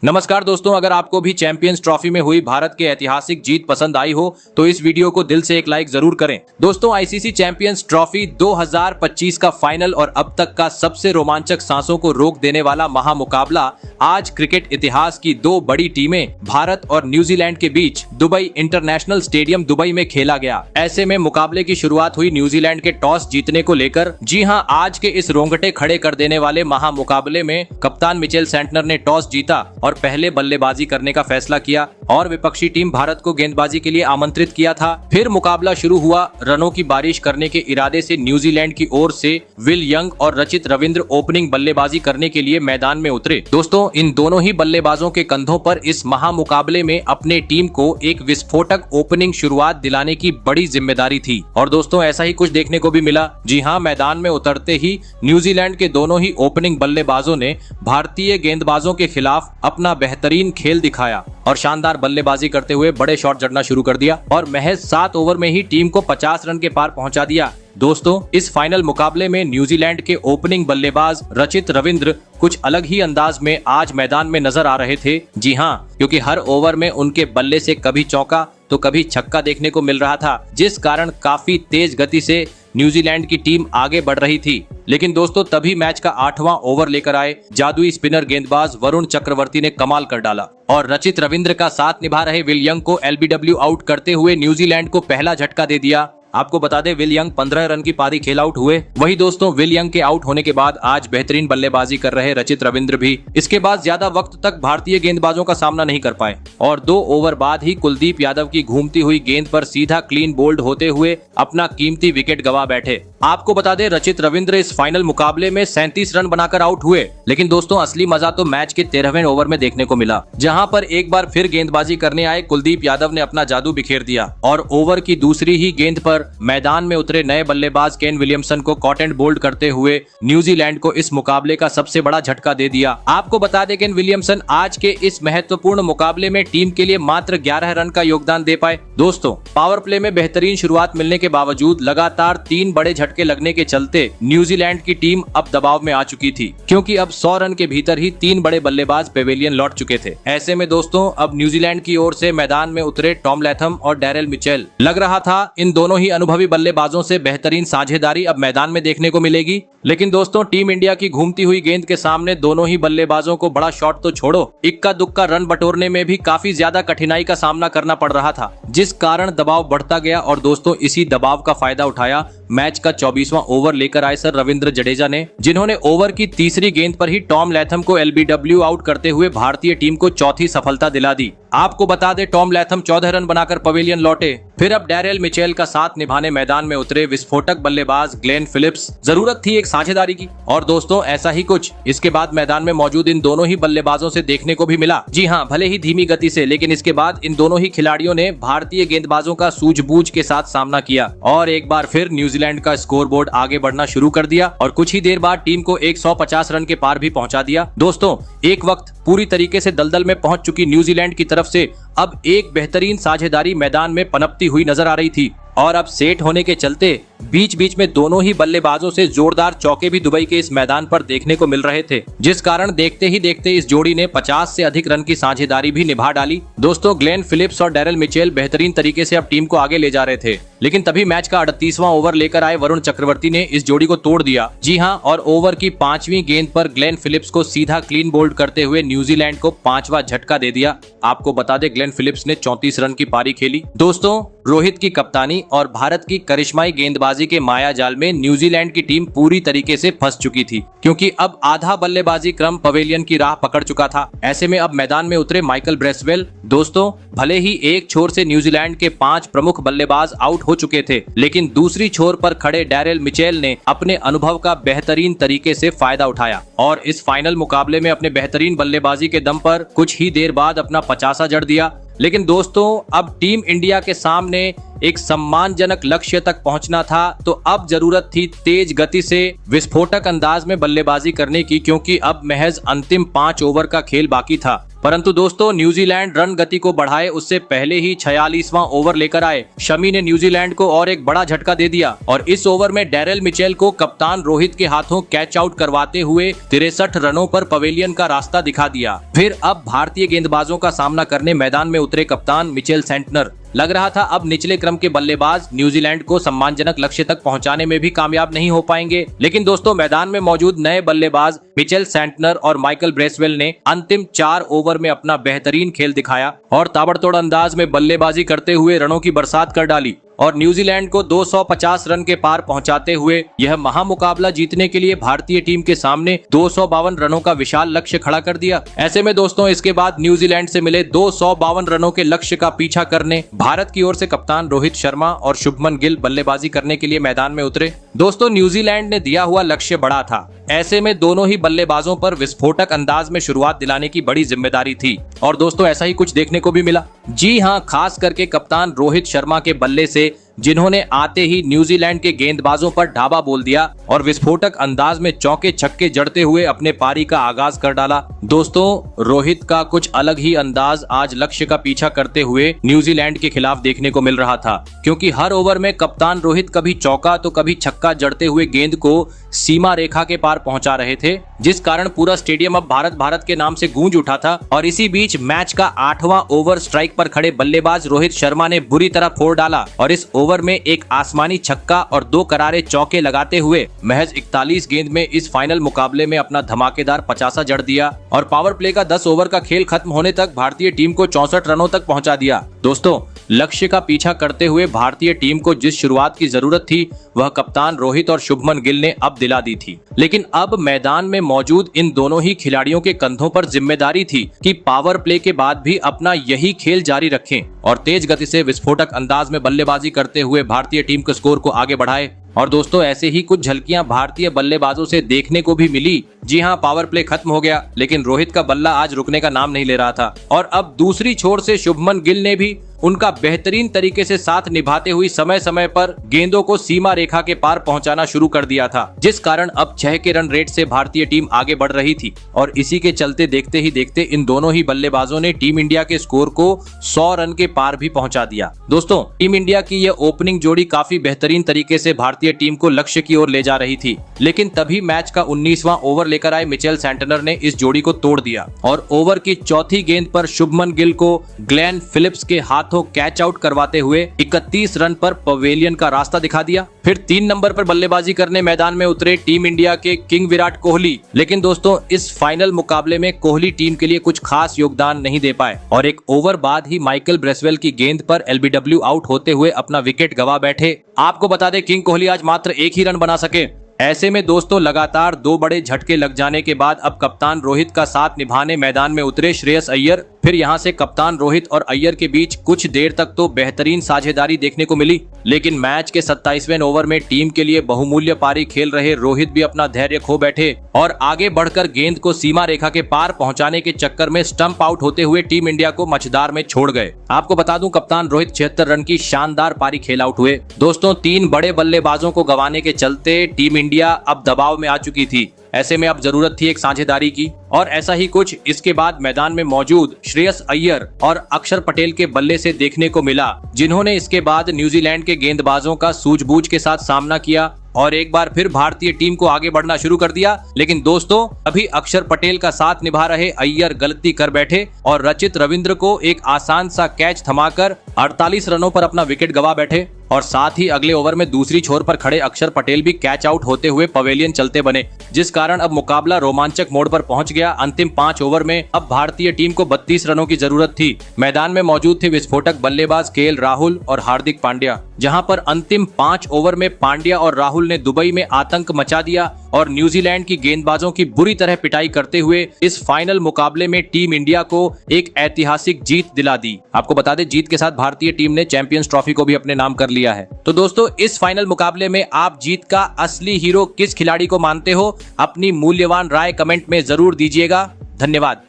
नमस्कार दोस्तों, अगर आपको भी चैंपियंस ट्रॉफी में हुई भारत के ऐतिहासिक जीत पसंद आई हो तो इस वीडियो को दिल से एक लाइक जरूर करें। दोस्तों, आईसीसी चैंपियंस ट्रॉफी 2025 का फाइनल और अब तक का सबसे रोमांचक सांसों को रोक देने वाला महामुकाबला आज क्रिकेट इतिहास की दो बड़ी टीमें भारत और न्यूजीलैंड के बीच दुबई इंटरनेशनल स्टेडियम दुबई में खेला गया। ऐसे में मुकाबले की शुरुआत हुई न्यूजीलैंड के टॉस जीतने को लेकर। जी हां, आज के इस रोंगटे खड़े कर देने वाले महामुकाबले में कप्तान मिचेल सेंटनर ने टॉस जीता और पहले बल्लेबाजी करने का फैसला किया और विपक्षी टीम भारत को गेंदबाजी के लिए आमंत्रित किया था। फिर मुकाबला शुरू हुआ। रनों की बारिश करने के इरादे से न्यूजीलैंड की ओर से विल यंग और रचित रविंद्र ओपनिंग बल्लेबाजी करने के लिए मैदान में उतरे। दोस्तों, इन दोनों ही बल्लेबाजों के कंधों पर इस महामुकाबले में अपने टीम को एक विस्फोटक ओपनिंग शुरुआत दिलाने की बड़ी जिम्मेदारी थी और दोस्तों ऐसा ही कुछ देखने को भी मिला। जी हां, मैदान में उतरते ही न्यूजीलैंड के दोनों ही ओपनिंग बल्लेबाजों ने भारतीय गेंदबाजों के खिलाफ अपना बेहतरीन खेल दिखाया और शानदार बल्लेबाजी करते हुए बड़े शॉट जड़ना शुरू कर दिया और महज 7 ओवर में ही टीम को 50 रन के पार पहुंचा दिया। दोस्तों, इस फाइनल मुकाबले में न्यूजीलैंड के ओपनिंग बल्लेबाज रचित रविंद्र कुछ अलग ही अंदाज में आज मैदान में नजर आ रहे थे। जी हां, क्योंकि हर ओवर में उनके बल्ले से कभी चौका तो कभी छक्का देखने को मिल रहा था, जिस कारण काफी तेज गति से न्यूजीलैंड की टीम आगे बढ़ रही थी। लेकिन दोस्तों, तभी मैच का 8वां ओवर लेकर आए जादुई स्पिनर गेंदबाज वरुण चक्रवर्ती ने कमाल कर डाला और रचित रविंद्र का साथ निभा रहे विल यंग को एलबीडब्ल्यू आउट करते हुए न्यूजीलैंड को पहला झटका दे दिया। आपको बता दें, विल यंग 15 रन की पारी खेल आउट हुए। वही दोस्तों, विल यंग के आउट होने के बाद आज बेहतरीन बल्लेबाजी कर रहे रचित रविंद्र भी इसके बाद ज्यादा वक्त तक भारतीय गेंदबाजों का सामना नहीं कर पाए और 2 ओवर बाद ही कुलदीप यादव की घूमती हुई गेंद पर सीधा क्लीन बोल्ड होते हुए अपना कीमती विकेट गंवा बैठे। आपको बता दें, रचित रविंद्र इस फाइनल मुकाबले में 37 रन बनाकर आउट हुए। लेकिन दोस्तों, असली मजा तो मैच के 13वें ओवर में देखने को मिला, जहां पर एक बार फिर गेंदबाजी करने आए कुलदीप यादव ने अपना जादू बिखेर दिया और ओवर की दूसरी ही गेंद पर मैदान में उतरे नए बल्लेबाज केन विलियमसन को कॉट एंड बोल्ड करते हुए न्यूजीलैंड को इस मुकाबले का सबसे बड़ा झटका दे दिया। आपको बता दें, केन विलियमसन आज के इस महत्वपूर्ण मुकाबले में टीम के लिए मात्र 11 रन का योगदान दे पाए। दोस्तों, पावर प्ले में बेहतरीन शुरुआत मिलने के बावजूद लगातार 3 बड़े झटके लगने के चलते न्यूजीलैंड की टीम अब दबाव में आ चुकी थी, क्योंकि अब 100 रन के भीतर ही 3 बड़े बल्लेबाज पेवेलियन लौट चुके थे। ऐसे में दोस्तों, अब न्यूजीलैंड की ओर से मैदान में उतरे टॉम लैथम और डैरेल मिचेल। लग रहा था इन दोनों ही अनुभवी बल्लेबाजों से बेहतरीन साझेदारी अब मैदान में देखने को मिलेगी। लेकिन दोस्तों, टीम इंडिया की घूमती हुई गेंद के सामने दोनों ही बल्लेबाजों को बड़ा शॉट तो छोड़ो, इक्का दुक्का रन बटोरने में भी काफी ज्यादा कठिनाई का सामना करना पड़ रहा था, जिस कारण दबाव बढ़ता गया और दोस्तों इसी दबाव का फायदा उठाया मैच का 24वां ओवर लेकर आए सर रविंद्र जडेजा ने, जिन्होंने ओवर की तीसरी गेंद पर ही टॉम लैथम को एलबीडब्ल्यू आउट करते हुए भारतीय टीम को चौथी सफलता दिला दी। आपको बता दें, टॉम लैथम 14 रन बनाकर पवेलियन लौटे। फिर अब डैरेल मिचेल का साथ निभाने मैदान में उतरे विस्फोटक बल्लेबाज ग्लेन फिलिप्स। जरूरत थी एक साझेदारी की और दोस्तों ऐसा ही कुछ इसके बाद मैदान में मौजूद इन दोनों ही बल्लेबाजों से देखने को भी मिला। जी हां, भले ही धीमी गति से, लेकिन इसके बाद इन दोनों ही खिलाड़ियों ने भारतीय गेंदबाजों का सूझबूझ के साथ सामना किया और एक बार फिर न्यूजीलैंड का स्कोरबोर्ड आगे बढ़ना शुरू कर दिया और कुछ ही देर बाद टीम को 150 रन के पार भी पहुंचा दिया। दोस्तों, एक वक्त पूरी तरीके से दलदल में पहुंच चुकी न्यूजीलैंड की तरफ से अब एक बेहतरीन साझेदारी मैदान में पनपती हुई नजर आ रही थी और अब सेट होने के चलते बीच बीच में दोनों ही बल्लेबाजों से जोरदार चौके भी दुबई के इस मैदान पर देखने को मिल रहे थे, जिस कारण देखते ही देखते इस जोड़ी ने 50 से अधिक रन की साझेदारी भी निभा डाली। दोस्तों, ग्लेन फिलिप्स और डैरेल मिचेल बेहतरीन तरीके से अब टीम को आगे ले जा रहे थे, लेकिन तभी मैच का 38वां ओवर लेकर आए वरुण चक्रवर्ती ने इस जोड़ी को तोड़ दिया। जी हां, और ओवर की 5वीं गेंद पर ग्लेन फिलिप्स को सीधा क्लीन बोल्ड करते हुए न्यूजीलैंड को 5वां झटका दे दिया। आपको बता दें, ग्लेन फिलिप्स ने 34 रन की पारी खेली। दोस्तों, रोहित की कप्तानी और भारत की करिश्माई गेंदबाजी के माया जाल में न्यूजीलैंड की टीम पूरी तरीके से फंस चुकी थी, क्योंकि अब आधा बल्लेबाजी क्रम पवेलियन की राह पकड़ चुका था। ऐसे में अब मैदान में उतरे माइकल ब्रेसवेल। दोस्तों, भले ही एक छोर से न्यूजीलैंड के 5 प्रमुख बल्लेबाज आउट हो चुके थे, लेकिन दूसरी छोर पर खड़े डैरेल मिचेल ने अपने अनुभव का बेहतरीन तरीके से फायदा उठाया और इस फाइनल मुकाबले में अपने बेहतरीन बल्लेबाजी के दम पर कुछ ही देर बाद अपना 50 जड़ दिया। लेकिन दोस्तों, अब टीम इंडिया के सामने एक सम्मानजनक लक्ष्य तक पहुंचना था, तो अब जरूरत थी तेज गति से विस्फोटक अंदाज में बल्लेबाजी करने की, क्योंकि अब महज अंतिम 5 ओवर का खेल बाकी था परंतु दोस्तों न्यूजीलैंड रन गति को बढ़ाए उससे पहले ही 46वां ओवर लेकर आए। शमी ने न्यूजीलैंड को और एक बड़ा झटका दे दिया और इस ओवर में डैरेल मिचेल को कप्तान रोहित के हाथों कैच आउट करवाते हुए 63 रनों पर पवेलियन का रास्ता दिखा दिया। फिर अब भारतीय गेंदबाजों का सामना करने मैदान में उतरे कप्तान मिचेल सेंटनर। लग रहा था अब निचले क्रम के बल्लेबाज न्यूजीलैंड को सम्मानजनक लक्ष्य तक पहुंचाने में भी कामयाब नहीं हो पाएंगे, लेकिन दोस्तों मैदान में मौजूद नए बल्लेबाज मिचेल सेंटनर और माइकल ब्रेसवेल ने अंतिम 4 ओवर में अपना बेहतरीन खेल दिखाया और ताबड़तोड़ अंदाज में बल्लेबाजी करते हुए रनों की बरसात कर डाली और न्यूजीलैंड को 250 रन के पार पहुंचाते हुए यह महामुकाबला जीतने के लिए भारतीय टीम के सामने 252 रनों का विशाल लक्ष्य खड़ा कर दिया। ऐसे में दोस्तों इसके बाद न्यूजीलैंड से मिले 252 रनों के लक्ष्य का पीछा करने भारत की ओर से कप्तान रोहित शर्मा और शुभमन गिल बल्लेबाजी करने के लिए मैदान में उतरे। दोस्तों न्यूजीलैंड ने दिया हुआ लक्ष्य बड़ा था, ऐसे में दोनों ही बल्लेबाजों पर विस्फोटक अंदाज में शुरुआत दिलाने की बड़ी जिम्मेदारी थी और दोस्तों ऐसा ही कुछ देखने को भी मिला। जी हां, खास करके कप्तान रोहित शर्मा के बल्ले से जिन्होंने आते ही न्यूजीलैंड के गेंदबाजों पर ढाबा बोल दिया और विस्फोटक अंदाज में चौके छक्के जड़ते हुए अपने पारी का आगाज कर डाला। दोस्तों रोहित का कुछ अलग ही अंदाज आज लक्ष्य का पीछा करते हुए न्यूजीलैंड के खिलाफ देखने को मिल रहा था, क्योंकि हर ओवर में कप्तान रोहित कभी चौका तो कभी छक्का जड़ते हुए गेंद को सीमा रेखा के पार पहुंचा रहे थे, जिस कारण पूरा स्टेडियम अब भारत भारत के नाम से गूंज उठा था। और इसी बीच मैच का 8वां ओवर स्ट्राइक पर खड़े बल्लेबाज रोहित शर्मा ने बुरी तरह फोड़ डाला और इस ओवर में एक आसमानी छक्का और 2 करारे चौके लगाते हुए महज 41 गेंद में इस फाइनल मुकाबले में अपना धमाकेदार 50 जड़ दिया और पावर प्ले का 10 ओवर का खेल खत्म होने तक भारतीय टीम को 64 रनों तक पहुंचा दिया। दोस्तों लक्ष्य का पीछा करते हुए भारतीय टीम को जिस शुरुआत की जरूरत थी वह कप्तान रोहित और शुभमन गिल ने अब दिला दी थी, लेकिन अब मैदान में मौजूद इन दोनों ही खिलाड़ियों के कंधों पर जिम्मेदारी थी कि पावर प्ले के बाद भी अपना यही खेल जारी रखें और तेज गति से विस्फोटक अंदाज में बल्लेबाजी करते हुए भारतीय टीम के स्कोर को आगे बढ़ाए। और दोस्तों ऐसे ही कुछ झलकियां भारतीय बल्लेबाजों से देखने को भी मिली। जी हां, पावर प्ले खत्म हो गया, लेकिन रोहित का बल्ला आज रुकने का नाम नहीं ले रहा था और अब दूसरी छोर से शुभमन गिल ने भी उनका बेहतरीन तरीके से साथ निभाते हुए समय समय पर गेंदों को सीमा रेखा के पार पहुंचाना शुरू कर दिया था, जिस कारण अब 6 के रन रेट से भारतीय टीम आगे बढ़ रही थी और इसी के चलते देखते ही देखते इन दोनों ही बल्लेबाजों ने टीम इंडिया के स्कोर को 100 रन के पार भी पहुंचा दिया। दोस्तों टीम इंडिया की यह ओपनिंग जोड़ी काफी बेहतरीन तरीके से भारतीय टीम को लक्ष्य की ओर ले जा रही थी, लेकिन तभी मैच का 19वां ओवर लेकर आए मिचेल सेंटनर ने इस जोड़ी को तोड़ दिया और ओवर की चौथी गेंद पर शुभमन गिल को ग्लेन फिलिप्स के हाथों कैच आउट करवाते हुए 31 रन पर पवेलियन का रास्ता दिखा दिया। फिर 3 नंबर पर बल्लेबाजी करने मैदान में उतरे टीम इंडिया के किंग विराट कोहली, लेकिन दोस्तों इस फाइनल मुकाबले में कोहली टीम के लिए कुछ खास योगदान नहीं दे पाए और एक ओवर बाद ही माइकल ब्रेसवेल की गेंद पर एलबीडब्ल्यू आउट होते हुए अपना विकेट गवा बैठे। आपको बता दें किंग कोहली आज मात्र 1 ही रन बना सके। ऐसे में दोस्तों लगातार 2 बड़े झटके लग जाने के बाद अब कप्तान रोहित का साथ निभाने मैदान में उतरे श्रेयस अय्यर। फिर यहां से कप्तान रोहित और अय्यर के बीच कुछ देर तक तो बेहतरीन साझेदारी देखने को मिली, लेकिन मैच के 27वें ओवर में टीम के लिए बहुमूल्य पारी खेल रहे रोहित भी अपना धैर्य खो बैठे और आगे बढ़कर गेंद को सीमा रेखा के पार पहुंचाने के चक्कर में स्टंप आउट होते हुए टीम इंडिया को मझदार में छोड़ गए। आपको बता दूं कप्तान रोहित 76 रन की शानदार पारी खेल आउट हुए। दोस्तों 3 बड़े बल्लेबाजों को गंवाने के चलते टीम इंडिया अब दबाव में आ चुकी थी। ऐसे में अब जरूरत थी एक साझेदारी की और ऐसा ही कुछ इसके बाद मैदान में मौजूद श्रेयस अय्यर और अक्षर पटेल के बल्ले से देखने को मिला, जिन्होंने इसके बाद न्यूजीलैंड के गेंदबाजों का सूझबूझ के साथ सामना किया और एक बार फिर भारतीय टीम को आगे बढ़ना शुरू कर दिया। लेकिन दोस्तों अभी अक्षर पटेल का साथ निभा रहे अय्यर गलती कर बैठे और रचित रविंद्र को एक आसान सा कैच थमाकर 48 रनों पर अपना विकेट गवा बैठे और साथ ही अगले ओवर में दूसरी छोर पर खड़े अक्षर पटेल भी कैच आउट होते हुए पवेलियन चलते बने, जिस कारण अब मुकाबला रोमांचक मोड़ पर पहुंच गया। अंतिम 5 ओवर में अब भारतीय टीम को 32 रनों की जरूरत थी। मैदान में मौजूद थे विस्फोटक बल्लेबाज केएल राहुल और हार्दिक पांड्या, जहां पर अंतिम 5 ओवर में पांड्या और राहुल ने दुबई में आतंक मचा दिया और न्यूजीलैंड की गेंदबाजों की बुरी तरह पिटाई करते हुए इस फाइनल मुकाबले में टीम इंडिया को एक ऐतिहासिक जीत दिला दी। आपको बता दें जीत के साथ भारतीय टीम ने चैंपियंस ट्रॉफी को भी अपने नाम कर लिया है। तो दोस्तों इस फाइनल मुकाबले में आप जीत का असली हीरो किस खिलाड़ी को मानते हो? अपनी मूल्यवान राय कमेंट में जरूर दीजिएगा। धन्यवाद।